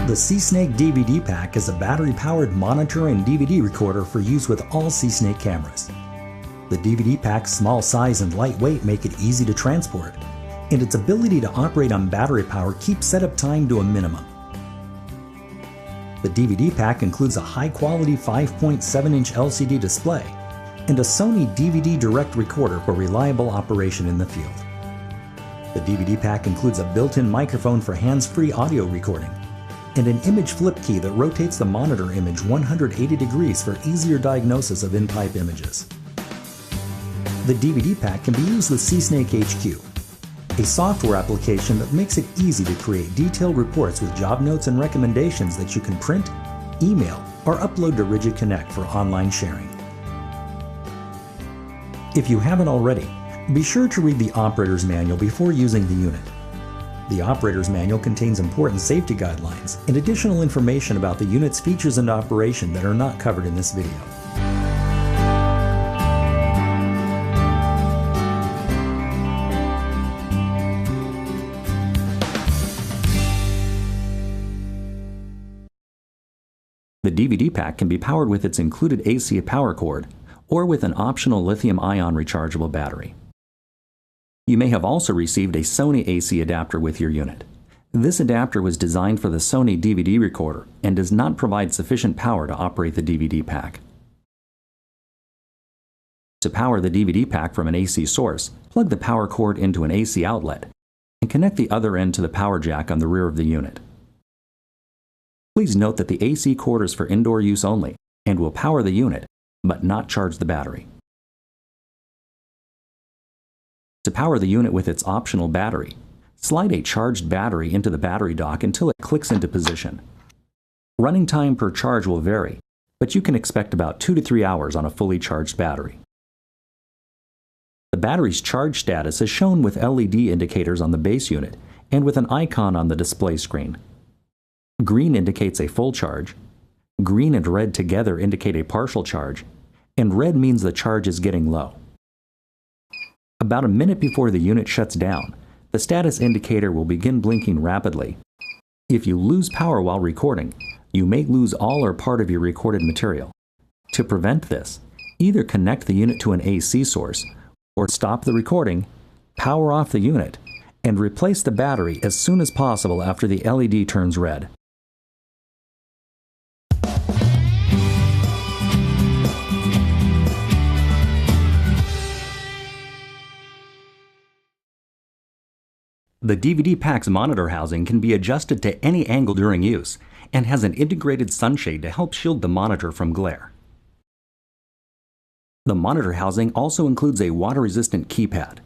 The SeeSnake DVDPak is a battery-powered monitor and DVD recorder for use with all SeeSnake cameras. The DVDPak's small size and lightweight make it easy to transport, and its ability to operate on battery power keeps setup time to a minimum. The DVDPak includes a high-quality 5.7-inch LCD display and a Sony DVD Direct recorder for reliable operation in the field. The DVDPak includes a built-in microphone for hands-free audio recording and an image flip key that rotates the monitor image 180 degrees for easier diagnosis of in-pipe images. The DVDPak can be used with SeeSnake HQ, a software application that makes it easy to create detailed reports with job notes and recommendations that you can print, email, or upload to RIDGID Connect for online sharing. If you haven't already, be sure to read the operator's manual before using the unit. The operator's manual contains important safety guidelines and additional information about the unit's features and operation that are not covered in this video. The DVDPak can be powered with its included AC power cord or with an optional lithium-ion rechargeable battery. You may have also received a Sony AC adapter with your unit. This adapter was designed for the Sony DVD recorder and does not provide sufficient power to operate the DVDPak. To power the DVDPak from an AC source, plug the power cord into an AC outlet and connect the other end to the power jack on the rear of the unit. Please note that the AC cord is for indoor use only and will power the unit, but not charge the battery. To power the unit with its optional battery, slide a charged battery into the battery dock until it clicks into position. Running time per charge will vary, but you can expect about 2 to 3 hours on a fully charged battery. The battery's charge status is shown with LED indicators on the base unit and with an icon on the display screen. Green indicates a full charge, green and red together indicate a partial charge, and red means the charge is getting low. About a minute before the unit shuts down, the status indicator will begin blinking rapidly. If you lose power while recording, you may lose all or part of your recorded material. To prevent this, either connect the unit to an AC source or stop the recording, power off the unit, and replace the battery as soon as possible after the LED turns red. The DVDPak's monitor housing can be adjusted to any angle during use and has an integrated sunshade to help shield the monitor from glare. The monitor housing also includes a water-resistant keypad.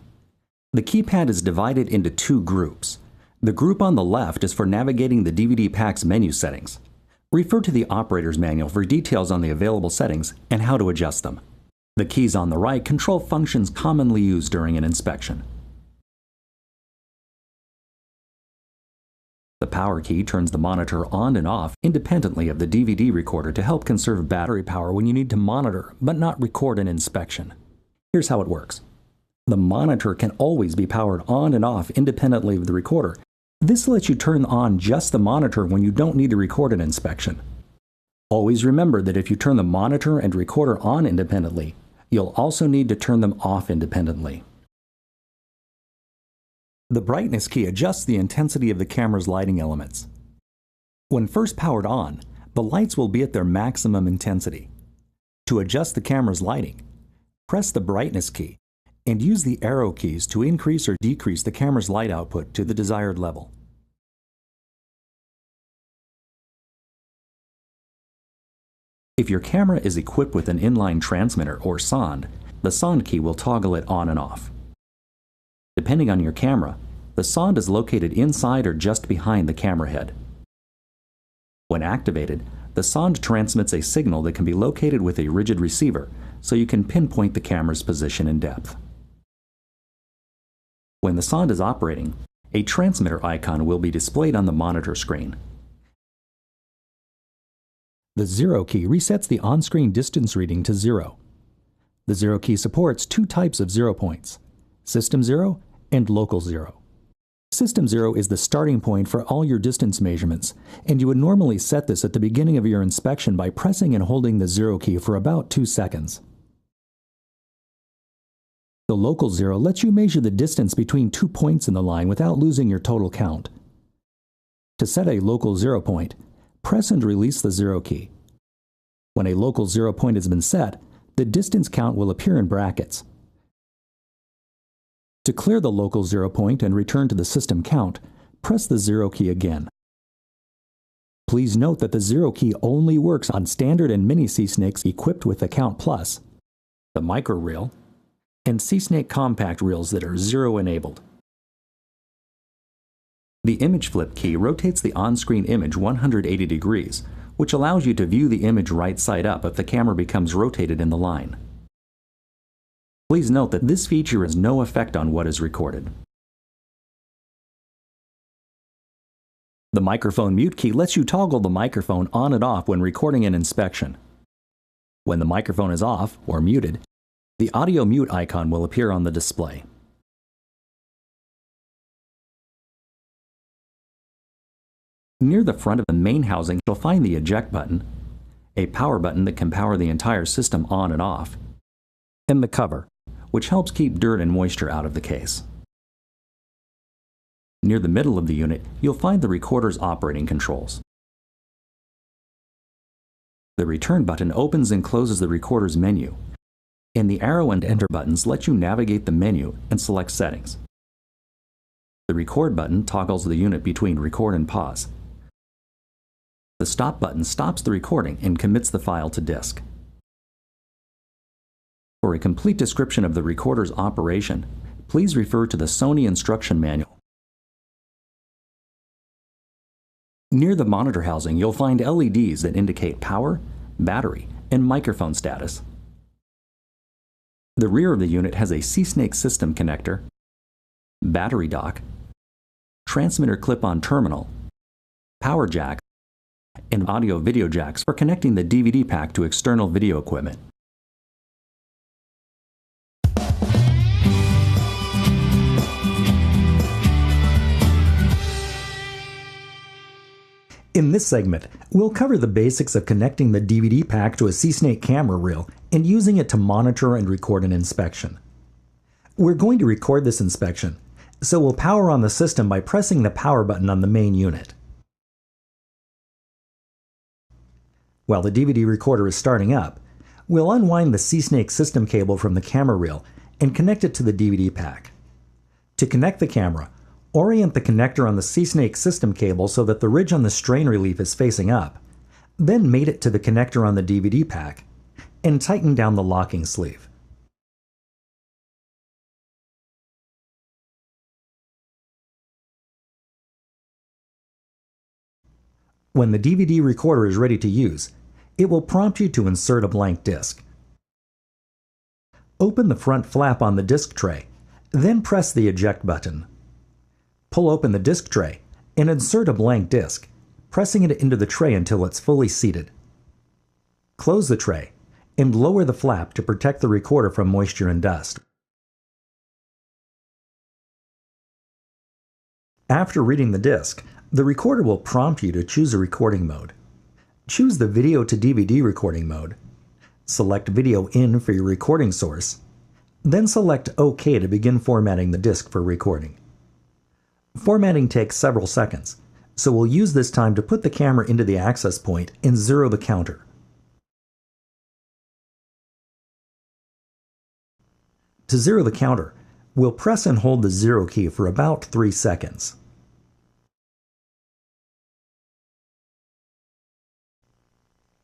The keypad is divided into 2 groups. The group on the left is for navigating the DVDPak's menu settings. Refer to the operator's manual for details on the available settings and how to adjust them. The keys on the right control functions commonly used during an inspection. The power key turns the monitor on and off independently of the DVD recorder to help conserve battery power when you need to monitor but not record an inspection. Here's how it works. The monitor can always be powered on and off independently of the recorder. This lets you turn on just the monitor when you don't need to record an inspection. Always remember that if you turn the monitor and recorder on independently, you'll also need to turn them off independently. The brightness key adjusts the intensity of the camera's lighting elements. When first powered on, the lights will be at their maximum intensity. To adjust the camera's lighting, press the brightness key and use the arrow keys to increase or decrease the camera's light output to the desired level. If your camera is equipped with an inline transmitter or sonde, the sonde key will toggle it on and off. Depending on your camera, the sonde is located inside or just behind the camera head. When activated, the sonde transmits a signal that can be located with a RIDGID receiver, so you can pinpoint the camera's position and depth. When the sonde is operating, a transmitter icon will be displayed on the monitor screen. The 0 key resets the on-screen distance reading to 0. The 0 key supports 2 types of 0 points: System 0 and Local 0. System 0 is the starting point for all your distance measurements, and you would normally set this at the beginning of your inspection by pressing and holding the 0 key for about 2 seconds. The local 0 lets you measure the distance between 2 points in the line without losing your total count. To set a local 0 point, press and release the 0 key. When a local 0 point has been set, the distance count will appear in brackets. To clear the local 0 point and return to the system count, press the 0 key again. Please note that the 0 key only works on standard and mini seesnakes equipped with the Count Plus, the micro reel, and seesnake compact reels that are 0 enabled. The image flip key rotates the on-screen image 180 degrees, which allows you to view the image right side up if the camera becomes rotated in the line. Please note that this feature has no effect on what is recorded. The microphone mute key lets you toggle the microphone on and off when recording an inspection. When the microphone is off or muted, the audio mute icon will appear on the display. Near the front of the main housing, you'll find the eject button, a power button that can power the entire system on and off, and the cover, which helps keep dirt and moisture out of the case. Near the middle of the unit, you'll find the recorder's operating controls. The return button opens and closes the recorder's menu, and the arrow and enter buttons let you navigate the menu and select settings. The record button toggles the unit between record and pause. The stop button stops the recording and commits the file to disk. For a complete description of the recorder's operation, please refer to the Sony instruction manual. Near the monitor housing, you'll find LEDs that indicate power, battery, and microphone status. The rear of the unit has a seesnake system connector, battery dock, transmitter clip-on terminal, power jack, and audio-video jacks for connecting the DVDPak to external video equipment. In this segment, we'll cover the basics of connecting the DVDPak to a seesnake camera reel and using it to monitor and record an inspection. We're going to record this inspection, so we'll power on the system by pressing the power button on the main unit. While the DVD recorder is starting up, we'll unwind the seesnake system cable from the camera reel and connect it to the DVDPak. To connect the camera, orient the connector on the seesnake system cable so that the ridge on the strain relief is facing up, then mate it to the connector on the DVDPak, and tighten down the locking sleeve. When the DVD recorder is ready to use, it will prompt you to insert a blank disc. Open the front flap on the disc tray, then press the eject button. Pull open the disc tray and insert a blank disc, pressing it into the tray until it's fully seated. Close the tray and lower the flap to protect the recorder from moisture and dust. After reading the disc, the recorder will prompt you to choose a recording mode. Choose the video to DVD recording mode. Select Video In for your recording source. Then select OK to begin formatting the disc for recording. Formatting takes several seconds, so we'll use this time to put the camera into the access point and zero the counter. To zero the counter, we'll press and hold the 0 key for about 3 seconds.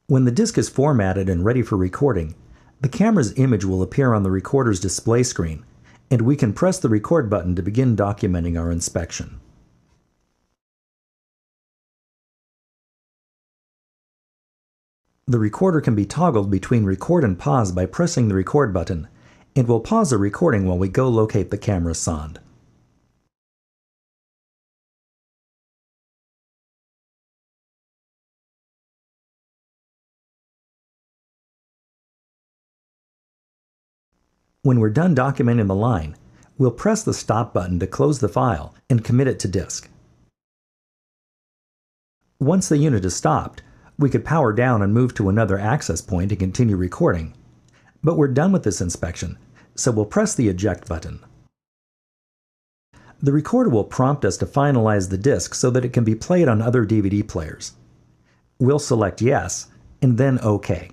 When the disc is formatted and ready for recording, the camera's image will appear on the recorder's display screen, and we can press the record button to begin documenting our inspection. The recorder can be toggled between record and pause by pressing the record button, and we'll pause the recording while we go locate the camera sonde. When we're done documenting the line, we'll press the stop button to close the file and commit it to disk. Once the unit is stopped, we could power down and move to another access point to continue recording. But we're done with this inspection, so we'll press the eject button. The recorder will prompt us to finalize the disk so that it can be played on other DVD players. We'll select Yes, and then OK.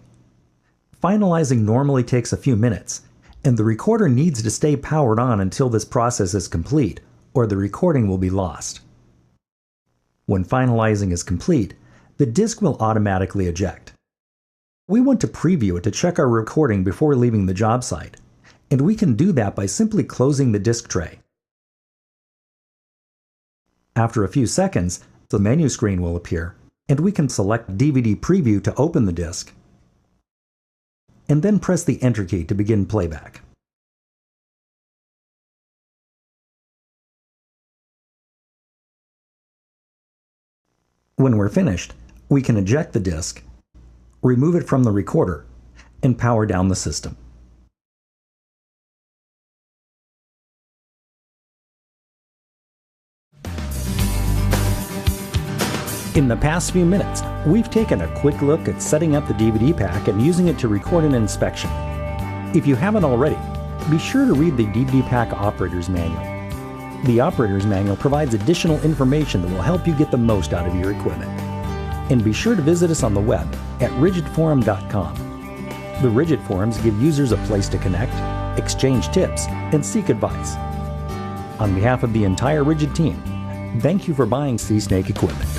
Finalizing normally takes a few minutes, and the recorder needs to stay powered on until this process is complete, or the recording will be lost. When finalizing is complete, the disk will automatically eject. We want to preview it to check our recording before leaving the job site, and we can do that by simply closing the disk tray. After a few seconds, the menu screen will appear, and we can select DVD Preview to open the disk, and then press the Enter key to begin playback. When we're finished, we can eject the disk, remove it from the recorder, and power down the system. In the past few minutes, we've taken a quick look at setting up the DVDPak and using it to record an inspection. If you haven't already, be sure to read the DVDPak Operator's Manual. The Operator's Manual provides additional information that will help you get the most out of your equipment. And be sure to visit us on the web at RIDGIDForum.com. The RIDGID forums give users a place to connect, exchange tips, and seek advice. On behalf of the entire RIDGID team, thank you for buying SeeSnake equipment.